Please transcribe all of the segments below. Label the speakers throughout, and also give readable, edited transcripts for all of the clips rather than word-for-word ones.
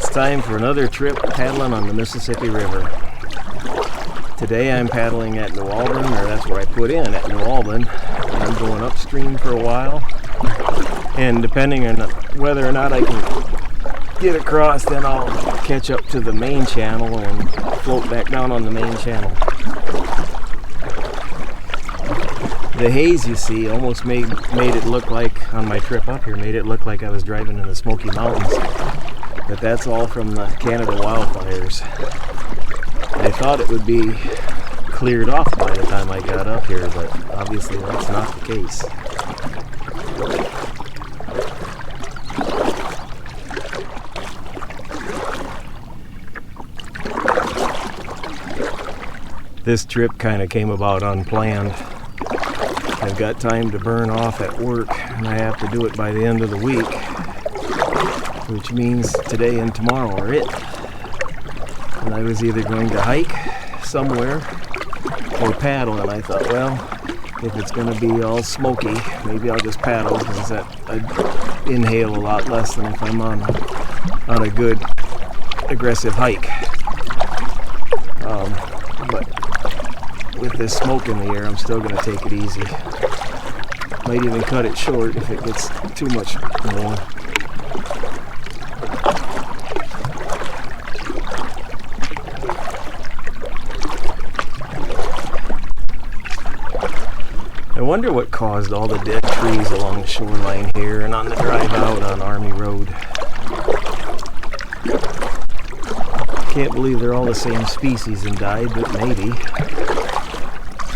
Speaker 1: It's time for another trip paddling on the Mississippi River. Today I'm paddling at New Albin, or that's where I put in at New Albin. And I'm going upstream for a while. And depending on whether or not I can get across, then I'll catch up to the main channel and float back down on the main channel. The haze you see almost made it look like, on my trip up here, made it look like I was driving in the Smoky Mountains. But that's all from the Canada wildfires. I thought it would be cleared off by the time I got up here, but obviously that's not the case. This trip kind of came about unplanned. I've got time to burn off at work, and I have to do it by the end of the week, which means today and tomorrow are it. And I was either going to hike somewhere or paddle, and I thought, well, if it's going to be all smoky, maybe I'll just paddle, because I inhale a lot less than if I'm on a good aggressive hike. But with this smoke in the air, I'm still going to take it easy. Might even cut it short if it gets too much more. I wonder what caused all the dead trees along the shoreline here and on the drive out on Army Road. Can't believe they're all the same species and died, but maybe.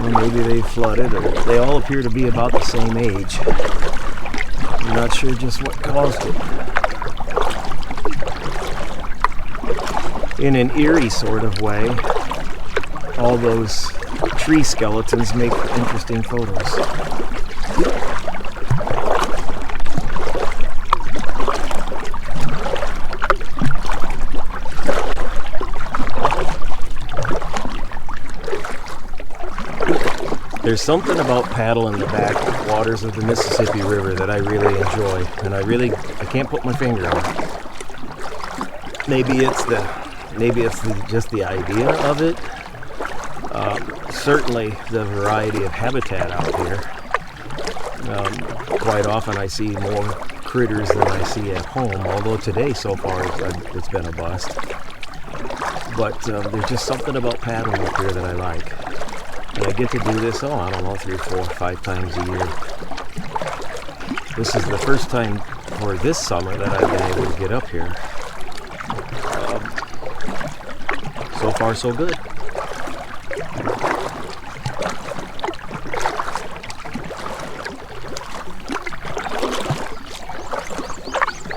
Speaker 1: Or maybe they flooded, or they all appear to be about the same age. I'm not sure just what caused it. In an eerie sort of way, all those tree skeletons make interesting photos. There's something about paddling the back waters of the Mississippi River that I really enjoy, and I can't put my finger on it. Maybe it's just the idea of it. Certainly the variety of habitat out here. Quite often I see more critters than I see at home, although today so far it's been a bust. But there's just something about paddling up here that I like. And I get to do this, I don't know, 3, 4, 5 times a year. This is the first time for this summer that I've been able to get up here. So far, so good.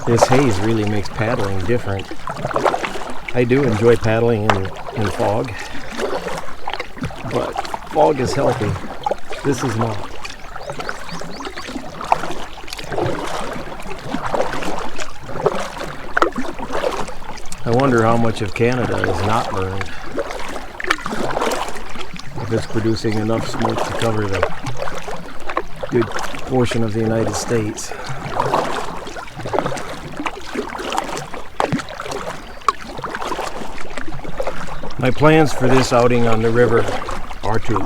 Speaker 1: This haze really makes paddling different. I do enjoy paddling in fog, but fog is healthy. This is not. I wonder how much of Canada is not burned. If it's producing enough smoke to cover the good portion of the United States. My plans for this outing on the river are 3.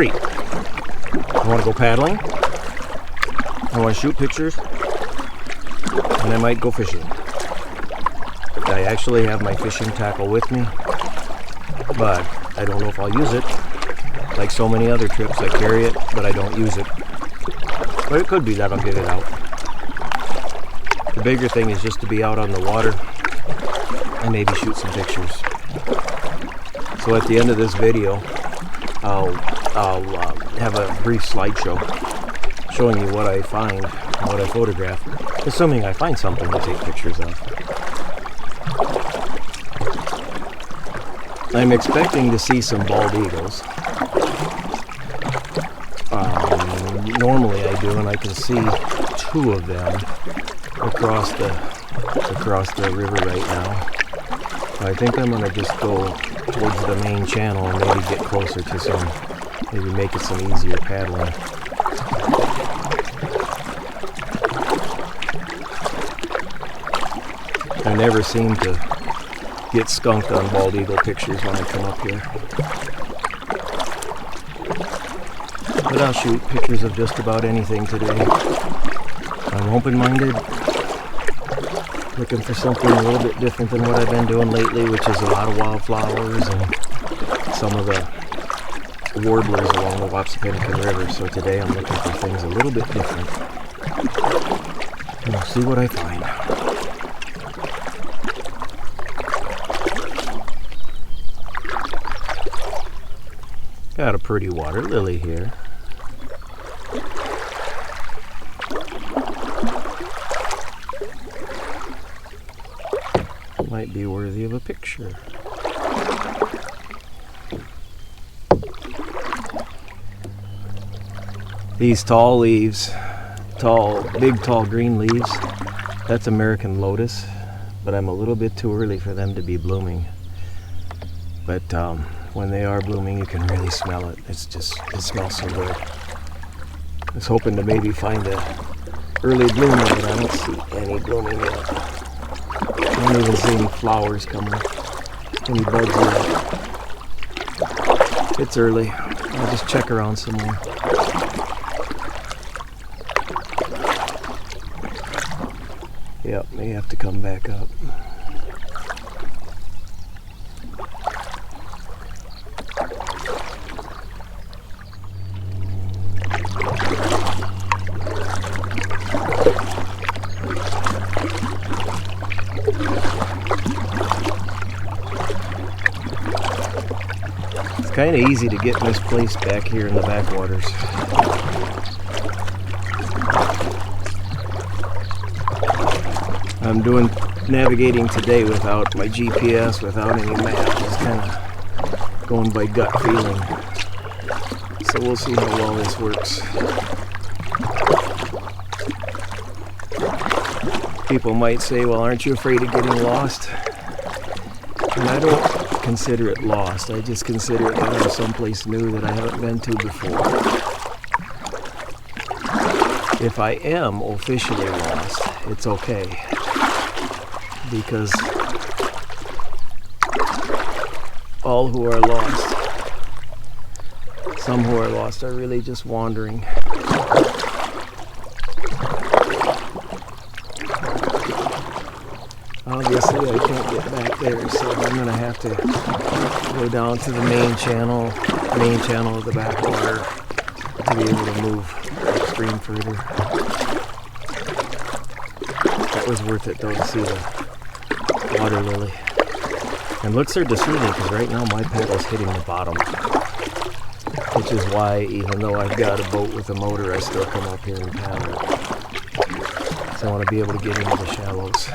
Speaker 1: I want to go paddling, I want to shoot pictures, and I might go fishing. I actually have my fishing tackle with me, but I don't know if I'll use it. Like so many other trips, I carry it, but I don't use it. But it could be that I'll get it out. The bigger thing is just to be out on the water and maybe shoot some pictures. So at the end of this video, I'll have a brief slideshow showing you what I find and what I photograph, assuming I find something to take pictures of. I'm expecting to see some bald eagles. Normally I do, and I can see 2 of them across the river right now. I think I'm going to just go towards the main channel and maybe get closer to maybe make it some easier paddling. never seem to get skunked on bald eagle pictures when I come up here. But I'll shoot pictures of just about anything today. I'm open-minded, looking for something a little bit different than what I've been doing lately, which is a lot of wildflowers and some of the warblers along the Wapsipinicon River. So today I'm looking for things a little bit different. And we'll see what I find. Got a pretty water lily here. Might be worthy of a picture. These tall leaves, big tall green leaves, that's American lotus, but I'm a little bit too early for them to be blooming. But when they are blooming, you can really smell it. It smells so good. I was hoping to maybe find a early bloomer, but I don't see any blooming yet. I don't even see any flowers coming, any buds yet. It's early. I'll just check around some more. Yep, may have to come back up. It's kind of easy to get misplaced back here in the backwaters. I'm doing navigating today without my GPS, without any map, just kind of going by gut feeling. So we'll see how well this works. People might say, well, aren't you afraid of getting lost? And I don't consider it lost. I just consider it going someplace new that I haven't been to before. If I am officially lost, it's okay. Because all who are lost, some who are lost are really just wandering. Obviously I can't get back there, so I'm going to have to go down to the main channel of the backwater to be able to move upstream further. That was worth it though, to see the water lily. And looks are deceiving because right now my paddle's hitting the bottom, which is why, even though I've got a boat with a motor, I still come up here and paddle. So I want to be able to get into the shallows.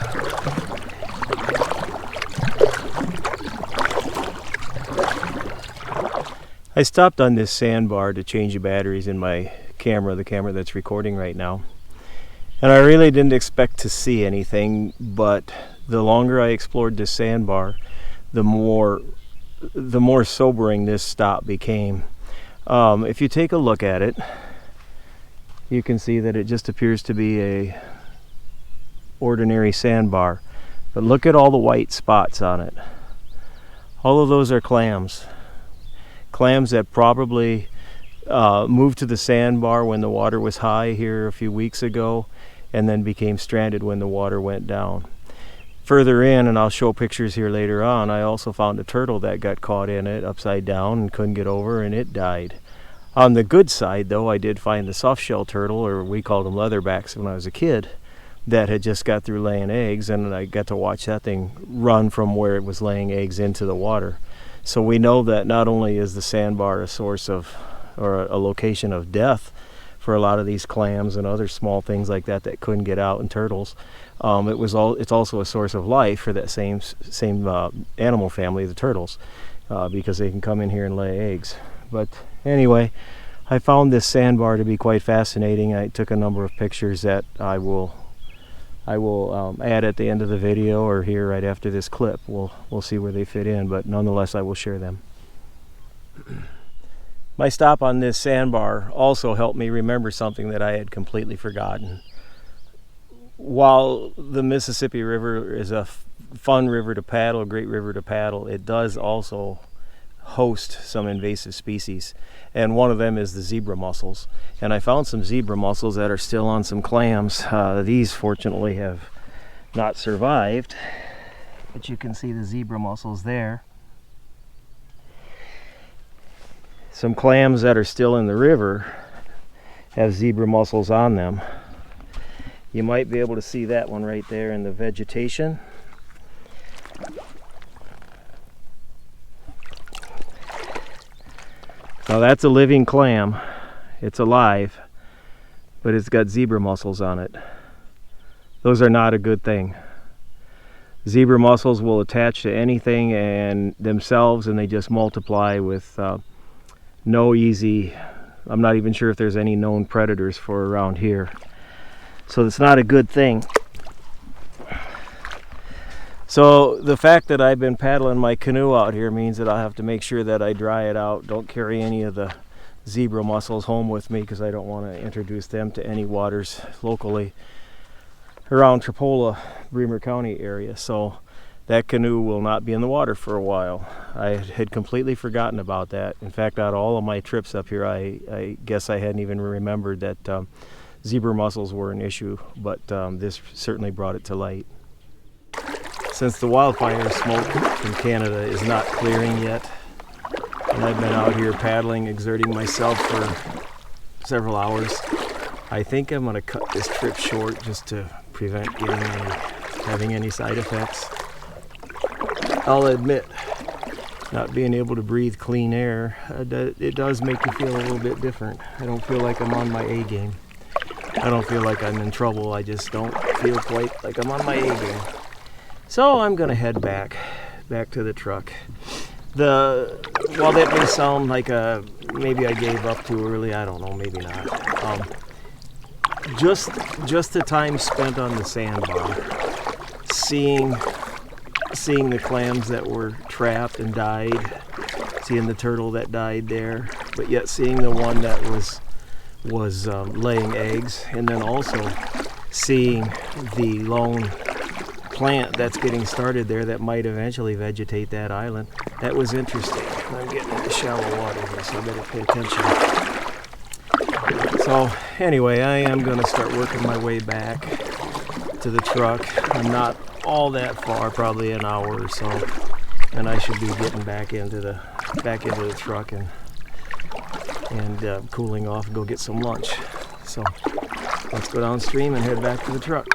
Speaker 1: I stopped on this sandbar to change the batteries in my camera, the camera that's recording right now. And I really didn't expect to see anything, but the longer I explored this sandbar, the more sobering this stop became. If you take a look at it, you can see that it just appears to be a ordinary sandbar. But look at all the white spots on it. All of those are clams. Clams that probably moved to the sandbar when the water was high here a few weeks ago, and then became stranded when the water went down. Further in, and I'll show pictures here later on, I also found a turtle that got caught in it upside down and couldn't get over, and it died. On the good side though, I did find the soft-shell turtle, or we called them leatherbacks when I was a kid, that had just got through laying eggs, and I got to watch that thing run from where it was laying eggs into the water. So we know that not only is the sandbar a source of, or a location of death for a lot of these clams and other small things like that that couldn't get out, and turtles, it's also a source of life for that same animal family, the turtles, because they can come in here and lay eggs. But anyway, I found this sandbar to be quite fascinating. I took a number of pictures that I will add at the end of the video, or here right after this clip. We'll see where they fit in, but nonetheless I will share them. My stop on this sandbar also helped me remember something that I had completely forgotten. While the Mississippi River is a fun river to paddle, great river to paddle, it does also host some invasive species, and one of them is the zebra mussels. And I found some zebra mussels that are still on some clams. These fortunately have not survived, but you can see the zebra mussels there. Some clams that are still in the river have zebra mussels on them. You might be able to see that one right there in the vegetation. Now that's a living clam. It's alive, but it's got zebra mussels on it. Those are not a good thing. Zebra mussels will attach to anything and themselves, and they just multiply with no easy, I'm not even sure if there's any known predators for around here. So it's not a good thing. So the fact that I've been paddling my canoe out here means that I'll have to make sure that I dry it out. Don't carry any of the zebra mussels home with me because I don't want to introduce them to any waters locally around Tripola, Bremer County area. So that canoe will not be in the water for a while. I had completely forgotten about that. In fact, out of all of my trips up here, I guess I hadn't even remembered that zebra mussels were an issue, but this certainly brought it to light. Since the wildfire smoke from Canada is not clearing yet, and I've been out here paddling, exerting myself for several hours, I think I'm going to cut this trip short just to prevent having any side effects. I'll admit, not being able to breathe clean air, it does make you feel a little bit different. I don't feel like I'm on my A game. I don't feel like I'm in trouble. I just don't feel quite like I'm on my A game. So I'm gonna head back to the truck. While that may sound like maybe I gave up too early, I don't know, maybe not. Just the time spent on the sandbar, seeing the clams that were trapped and died, seeing the turtle that died there, but yet seeing the one that was laying eggs, and then also seeing the lone plant that's getting started there that might eventually vegetate that island. That was interesting. I'm getting into shallow water here, so I better pay attention. So anyway, I am going to start working my way back to the truck. I'm not all that far, probably an hour or so, and I should be getting back into the truck and cooling off and go get some lunch. So let's go downstream and head back to the truck.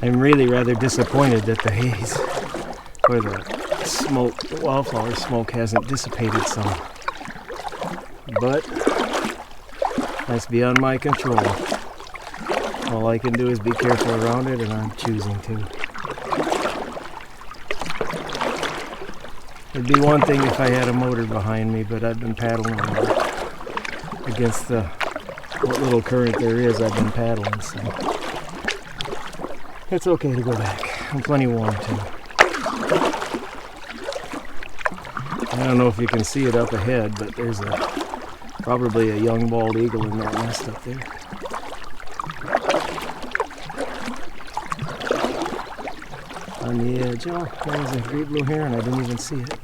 Speaker 1: I'm really rather disappointed that the haze or the wildflower smoke hasn't dissipated some. But that's beyond my control. All I can do is be careful around it, and I'm choosing to. It'd be one thing if I had a motor behind me, but I've been paddling against what little current there is. I've been paddling, so it's okay to go back. I'm plenty warm too. I don't know if you can see it up ahead, but there's probably a young bald eagle in that nest up there. On the edge. Oh, there's a great blue heron. I didn't even see it.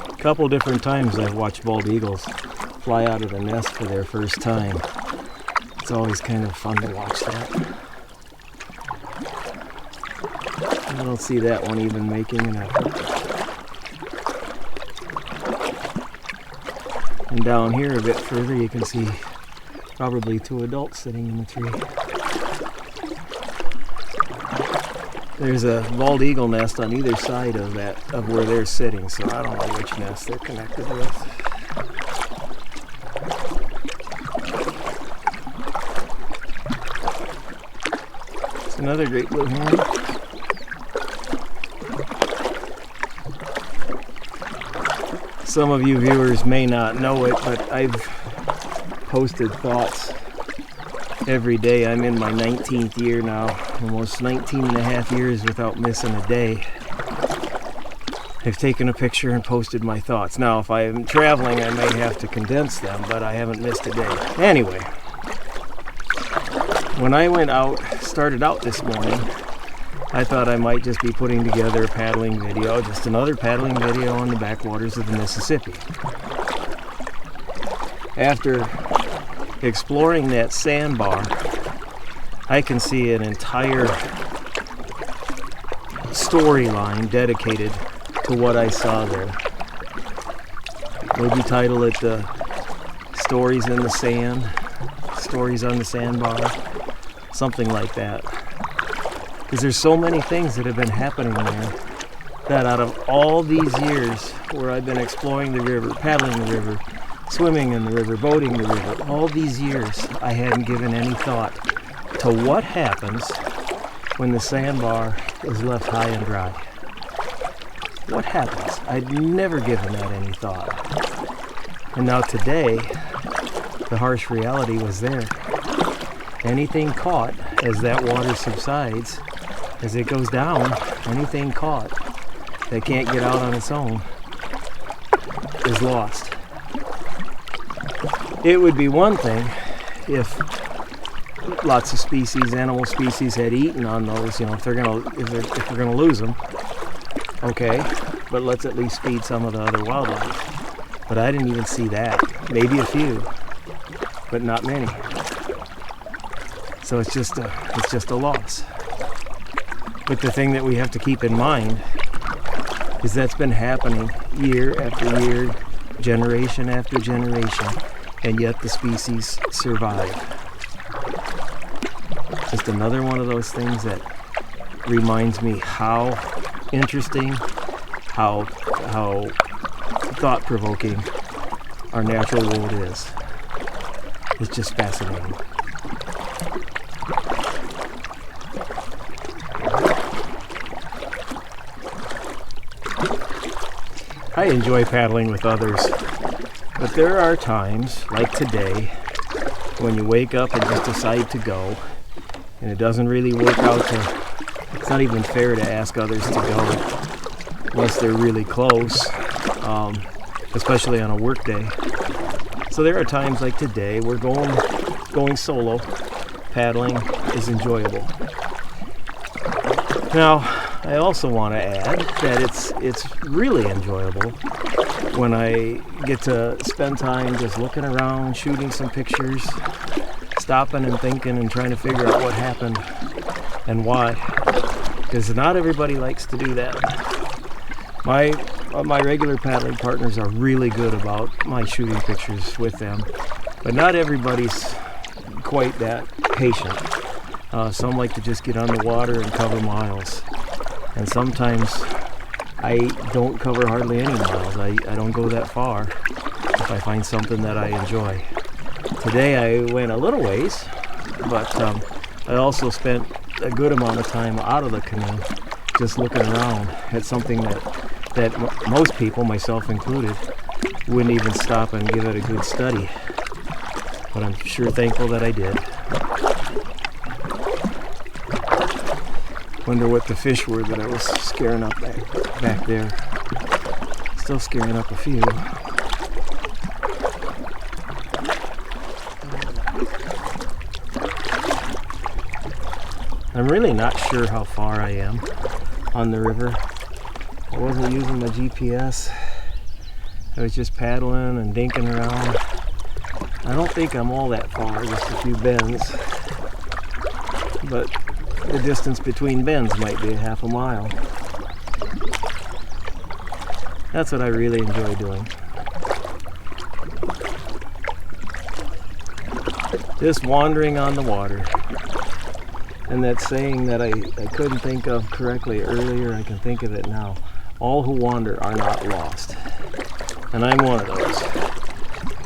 Speaker 1: A couple different times I've watched bald eagles fly out of the nest for their first time. It's always kind of fun to watch that. I don't see that one even making an effort. And down here a bit further you can see probably two adults sitting in the tree. There's a bald eagle nest on either side of where they're sitting, so I don't know which nest they're connected with. It's another great blue heron. Some of you viewers may not know it, but I've posted thoughts every day. I'm in my 19th year now, almost 19 and a half years without missing a day. I've taken a picture and posted my thoughts. Now, if I'm traveling, I may have to condense them, but I haven't missed a day. Anyway, when I started out this morning, I thought I might just be putting together a paddling video, just another paddling video on the backwaters of the Mississippi. After exploring that sandbar, I can see an entire storyline dedicated to what I saw there. Maybe title it Stories in the Sand, Stories on the Sandbar, something like that. Because there's so many things that have been happening there that out of all these years where I've been exploring the river, paddling the river, swimming in the river, boating the river, all these years I hadn't given any thought to what happens when the sandbar is left high and dry. What happens? I'd never given that any thought. And now today, the harsh reality was there. Anything caught as that water subsides, as it goes down, anything caught that can't get out on its own is lost. It would be one thing if lots of species, animal species, had eaten on those. If we're gonna lose them, okay, but let's at least feed some of the other wildlife. But I didn't even see that. Maybe a few, but not many. So it's just a loss. But the thing that we have to keep in mind is that's been happening year after year, generation after generation, and yet the species survive. Just another one of those things that reminds me how interesting, how thought-provoking our natural world is. It's just fascinating. I enjoy paddling with others, but there are times, like today, when you wake up and just decide to go, and it doesn't really work out it's not even fair to ask others to go, unless they're really close, especially on a work day. So there are times like today where going solo, paddling is enjoyable. Now, I also want to add that it's really enjoyable when I get to spend time just looking around, shooting some pictures, stopping and thinking and trying to figure out what happened and why. Because not everybody likes to do that. My regular paddling partners are really good about my shooting pictures with them, but not everybody's quite that patient. Some like to just get on the water and cover miles. And sometimes I don't cover hardly any miles. I don't go that far if I find something that I enjoy. Today I went a little ways, but I also spent a good amount of time out of the canoe just looking around at something that most people, myself included, wouldn't even stop and give it a good study. But I'm sure thankful that I did. Wonder what the fish were that I was scaring up back there. Still scaring up a few. I'm really not sure how far I am on the river. I wasn't using my GPS. I was just paddling and dinking around. I don't think I'm all that far, just a few bends. But the distance between bends might be a half a mile. That's what I really enjoy doing. Just wandering on the water. And that saying that I couldn't think of correctly earlier, I can think of it now. All who wander are not lost. And I'm one of those.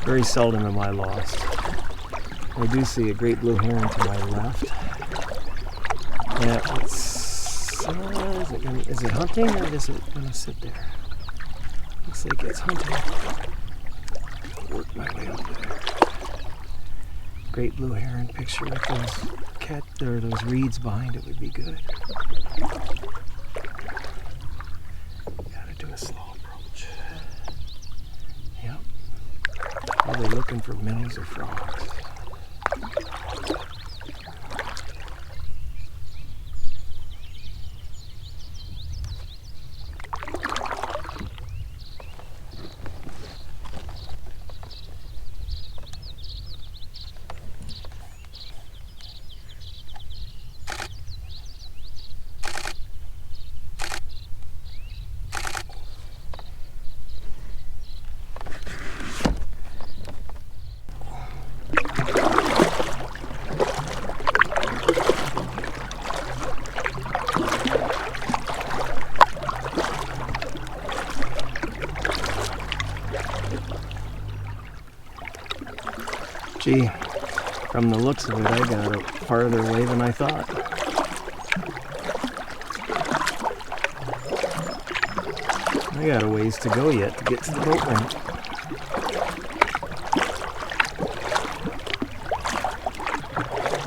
Speaker 1: Very seldom am I lost. I do see a great blue heron to my left. Yeah, is it hunting or is it going to sit there? Looks like it's hunting. Work my way up there. great blue heron picture with those reeds behind it would be good. Gotta do a slow approach. Yep. Probably looking for minnows or frogs. Gee, from the looks of it, I got it farther away than I thought. I got a ways to go yet to get to the boat ramp.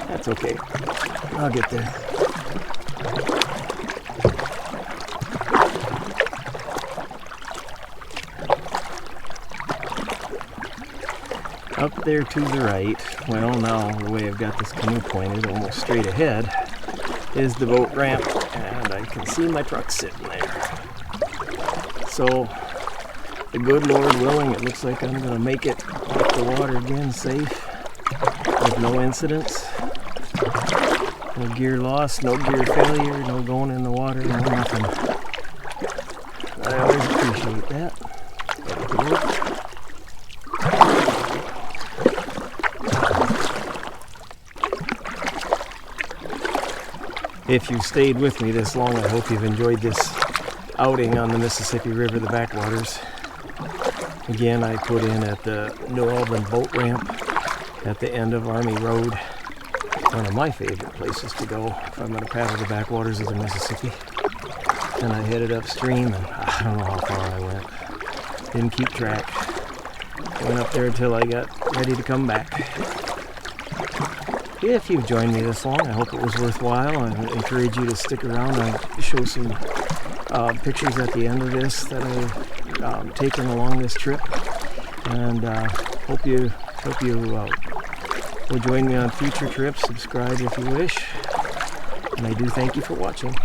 Speaker 1: That's okay. I'll get there. Up there to the right, well now the way I've got this canoe pointed almost straight ahead, is the boat ramp, and I can see my truck sitting there. So, the good Lord willing, it looks like I'm going to make it off the water again safe, with no incidents, no gear loss, no gear failure, no going in the water, no nothing. I always appreciate that. If you've stayed with me this long, I hope you've enjoyed this outing on the Mississippi River, the backwaters. Again, I put in at the New Albin boat ramp at the end of Army Road. One of my favorite places to go if I'm going to paddle the backwaters of the Mississippi. And I headed upstream, and I don't know how far I went. Didn't keep track. Went up there until I got ready to come back. If you've joined me this long, I hope it was worthwhile. I encourage you to stick around. I'll show some pictures at the end of this that I've taken along this trip, and hope you will join me on future trips. Subscribe if you wish, and I do thank you for watching.